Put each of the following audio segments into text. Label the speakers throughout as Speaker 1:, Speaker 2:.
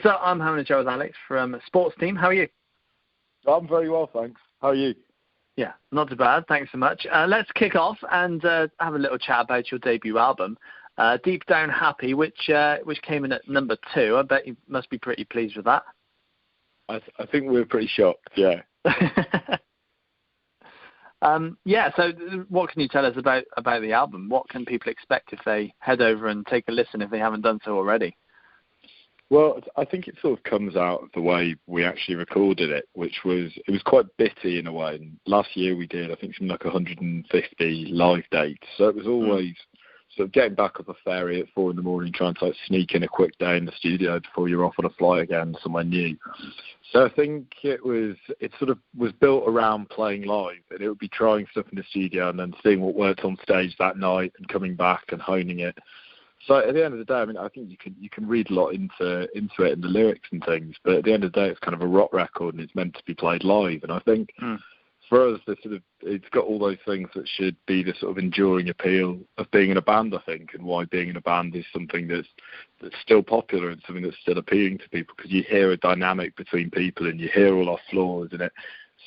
Speaker 1: So I'm having a chat with Alex from Sports Team. How are you?
Speaker 2: I'm very well, thanks. How are you?
Speaker 1: Yeah, not too bad. Thanks so much. Let's kick off and have a little chat about your debut album, Deep Down Happy, which came in at number 2. I bet you must be pretty pleased with that.
Speaker 2: I think we're pretty shocked, yeah.
Speaker 1: So what can you tell us about the album? What can people expect if they head over and take a listen if they haven't done so already?
Speaker 2: Well, I think it sort of comes out of the way we actually recorded it, which was quite bitty in a way. And last year we did, I think, something like 150 live dates. So it was always sort of getting back up a ferry at 4 a.m, trying to sneak in a quick day in the studio before you're off on a flight again somewhere new. So I think it sort of was built around playing live, and it would be trying stuff in the studio and then seeing what worked on stage that night and coming back and honing it. So at the end of the day, I mean, I think you can read a lot into it in the lyrics and things, but at the end of the day, it's kind of a rock record and it's meant to be played live. And I think for us, it's got all those things that should be the sort of enduring appeal of being in a band, I think, and why being in a band is something that's still popular and something that's still appealing to people, because you hear a dynamic between people and you hear all our flaws, and it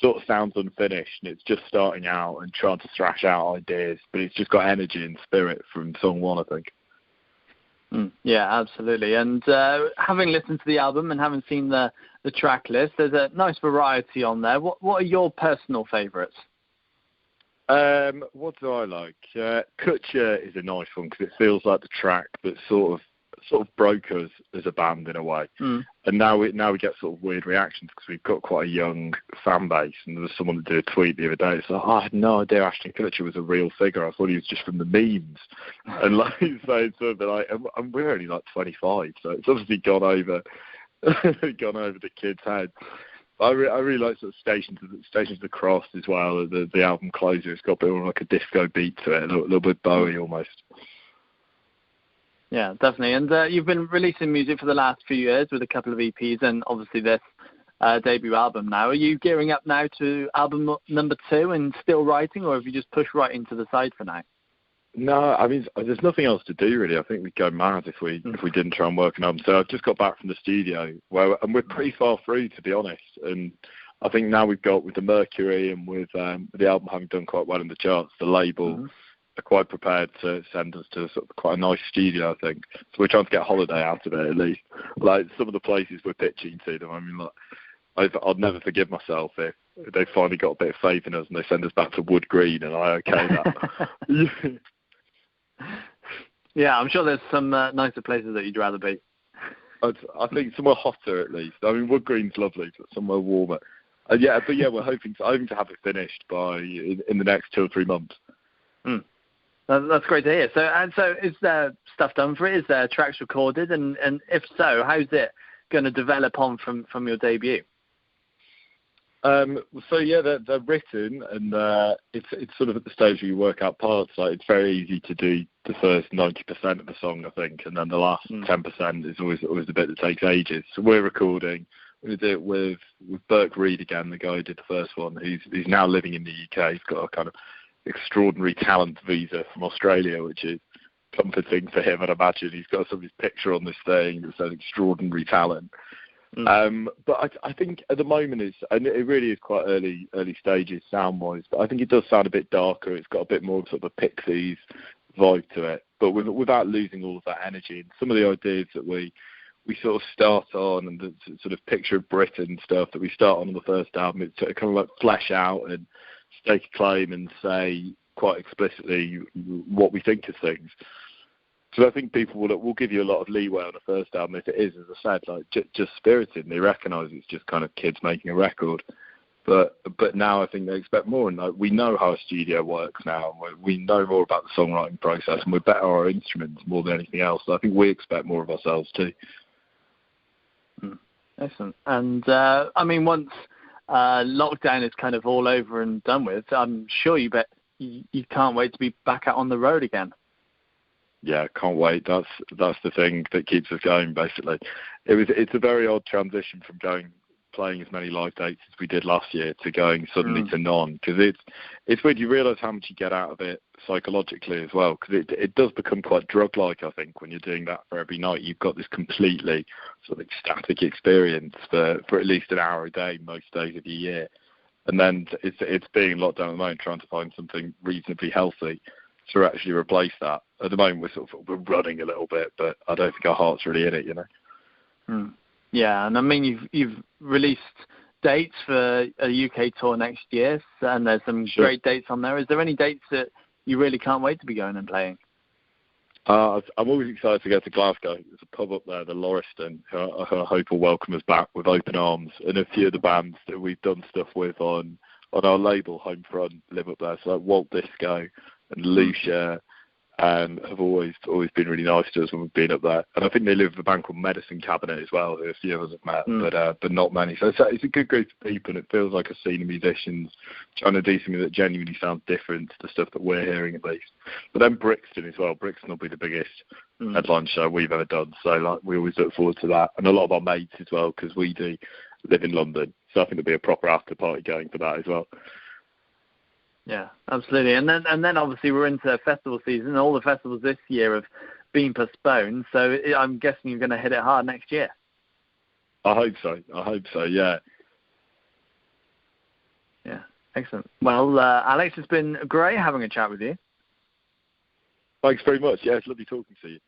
Speaker 2: sort of sounds unfinished and it's just starting out and trying to thrash out ideas, but it's just got energy and spirit from song 1, I think.
Speaker 1: Yeah, absolutely. And having listened to the album and having seen the track list, there's a nice variety on there. What are your personal favourites?
Speaker 2: What do I like? Kutcher is a nice one because it feels like the track that sort of broke us as a band in a way. And now we get sort of weird reactions because we've got quite a young fan base. And there was someone that did a tweet the other day. It's like, I had no idea Ashton Kutcher was a real figure. I thought he was just from the memes. And like, and we're only like 25, so it's obviously gone over the kids' heads. I really like sort of Stations of the Cross as well. The album closer, it's got a bit more like a disco beat to it, a little bit Bowie almost.
Speaker 1: Yeah, definitely. And you've been releasing music for the last few years with a couple of EPs and obviously this debut album now. Are you gearing up now to album number 2 and still writing, or have you just pushed right into the side for now?
Speaker 2: No, I mean, there's nothing else to do really. I think we'd go mad if we didn't try and work an album. So I've just got back from the studio, and we're pretty far through, to be honest. And I think now we've got, with the Mercury and with the album having done quite well in the charts, the label are quite prepared to send us to sort of quite a nice studio, I think. So we're trying to get a holiday out of it at least. Like some of the places we're pitching to them, I mean, like, I'd never forgive myself if they finally got a bit of faith in us and they send us back to Wood Green and I okay that.
Speaker 1: Yeah, I'm sure there's some nicer places that you'd rather be.
Speaker 2: I think somewhere hotter at least. I mean, Wood Green's lovely, but somewhere warmer. But we're hoping to have it finished by in the next 2 or 3 months.
Speaker 1: That's great to hear. So is there stuff done for it? Is there tracks recorded? And if so, how's it going to develop on from your debut?
Speaker 2: They're written, and it's sort of at the stage where you work out parts. Like, it's very easy to do the first 90% of the song, I think, and then the last 10% is always the bit that takes ages. So we're recording. We're going to do it with Burke Reed again, the guy who did the first one. He's now living in the UK. He's got a kind of extraordinary talent visa from Australia, which is comforting for him. I'd imagine he's got somebody's picture on this thing that says extraordinary talent. But I think at the moment and it really is quite early stages sound wise, but I think it does sound a bit darker. It's got a bit more sort of a Pixies vibe to it, but without losing all of that energy. And some of the ideas that we sort of start on, and the sort of picture of Britain stuff that we start on the first album, it's sort of kind of like flesh out and stake a claim and say quite explicitly what we think of things. So I think people will give you a lot of leeway on the first album if it is, as I said, like just spirited, and they recognise it's just kind of kids making a record. But now I think they expect more, and we know how a studio works now. We know more about the songwriting process, and we're better at our instruments more than anything else. So I think we expect more of ourselves too.
Speaker 1: Excellent. And I mean, once lockdown is kind of all over and done with, I'm sure you can't wait to be back out on the road again.
Speaker 2: Yeah, can't wait. That's the thing that keeps us going. Basically, it's a very odd transition from going playing as many live dates as we did last year to going suddenly to none, because it's weird. You realise how much you get out of it psychologically as well, because it does become quite drug-like. I think when you're doing that for every night, you've got this completely sort of ecstatic experience for at least an hour a day most days of the year, and then it's being locked down at the moment, trying to find something reasonably healthy to actually replace that. At the moment, we're running a little bit, but I don't think our heart's really in it, you know.
Speaker 1: Yeah, and I mean you've released dates for a UK tour next year, and there's some great dates on there. Is there any dates that you really can't wait to be going and playing?
Speaker 2: I'm always excited to go to Glasgow. There's a pub up there, the Lauriston, who I hope will welcome us back with open arms, and a few of the bands that we've done stuff with on our label Homefront live up there. So like Walt Disco and Lucia have always been really nice to us when we've been up there. And I think they live with a band called Medicine Cabinet as well, who a few of us have met, but not many. So it's a good group of people, and it feels like a scene of musicians trying to do something that genuinely sounds different to the stuff that we're hearing at least. But then Brixton as well. Brixton will be the biggest headline show we've ever done. So like we always look forward to that. And a lot of our mates as well, because we do live in London. So I think there'll be a proper after party going for that as well.
Speaker 1: Yeah, absolutely. And then obviously we're into festival season. All the festivals this year have been postponed, so I'm guessing you're going to hit it hard next year.
Speaker 2: I hope so, yeah.
Speaker 1: Yeah, excellent. Well, Alex, it's been great having a chat with you.
Speaker 2: Thanks very much. Yeah, it's lovely talking to you.